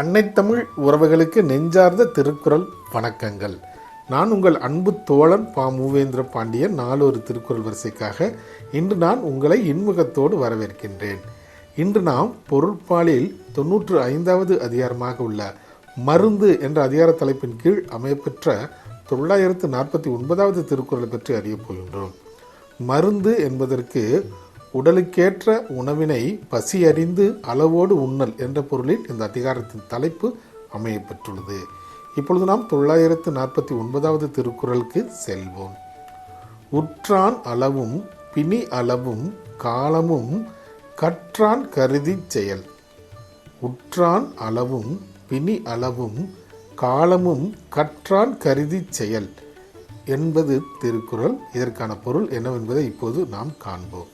அன்னை தமிழ் உறவுகளுக்கு நெஞ்சார்ந்த திருக்குறள் வணக்கங்கள். நான் உங்கள் அன்பு தோழன் பா. மூவேந்திர பாண்டியன். நாளொரு திருக்குறள் வரிசைக்காக இன்று நான் உங்களை இன்முகத்தோடு வரவேற்கின்றேன். இன்று நாம் பொருட்பாலில் 95வது அதிகாரமாக உள்ள மருந்து என்ற அதிகார தலைப்பின் கீழ் அமையப்பெற்ற 949வது திருக்குறளை பற்றி அறியப் போகின்றோம். மருந்து என்பதற்கு உடலுக்கேற்ற உணவினை பசி அறிந்து அளவோடு உண்ணல் என்ற பொருளில் இந்த அதிகாரத்தின் தலைப்பு அமையப்பெற்றுள்ளது. இப்பொழுது நாம் 949வது திருக்குறளுக்கு செல்வோம். உற்றான் அளவும் பிணி அளவும் காலமும் கற்றான் கருதி செயல். உற்றான் அளவும் பிணி அளவும் காலமும் கற்றான் கருதி செயல் என்பது திருக்குறள். இதற்கான பொருள் என்னவென்பதை இப்போது நாம் காண்போம்.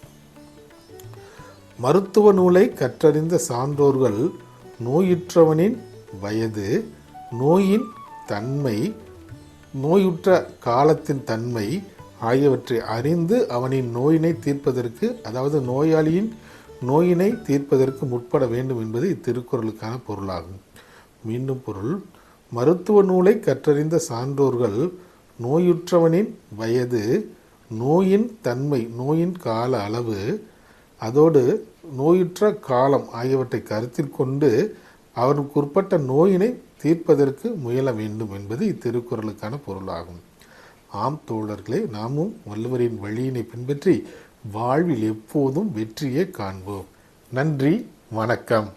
மருத்துவ நூலை கற்றறிந்த சான்றோர்கள் நோயுற்றவனின் வயது, நோயின் தன்மை, நோயுற்ற காலத்தின் தன்மை ஆகியவற்றை அறிந்து அவனின் நோயினை தீர்ப்பதற்கு, அதாவது நோயாளியின் நோயினை தீர்ப்பதற்கு முற்பட வேண்டும் என்பது இத்திருக்குறளுக்கான பொருளாகும். மீண்டும் பொருள்: மருத்துவ நூலை கற்றறிந்த சான்றோர்கள் நோயுற்றவனின் வயது, நோயின் தன்மை, நோயின் கால அளவு, அதோடு நோயுற்ற காலம் ஆகியவற்றை கருத்தில் கொண்டு அவருக்கு உட்பட்ட நோயினை தீர்ப்பதற்கு முயல வேண்டும் என்பது இத்திருக்குறளுக்கான பொருளாகும். ஆம் தோழர்களே, நாமும் வள்ளுவரின் வழியினை பின்பற்றி வாழ்வில் எப்போதும் வெற்றியே காண்போம். நன்றி, வணக்கம்.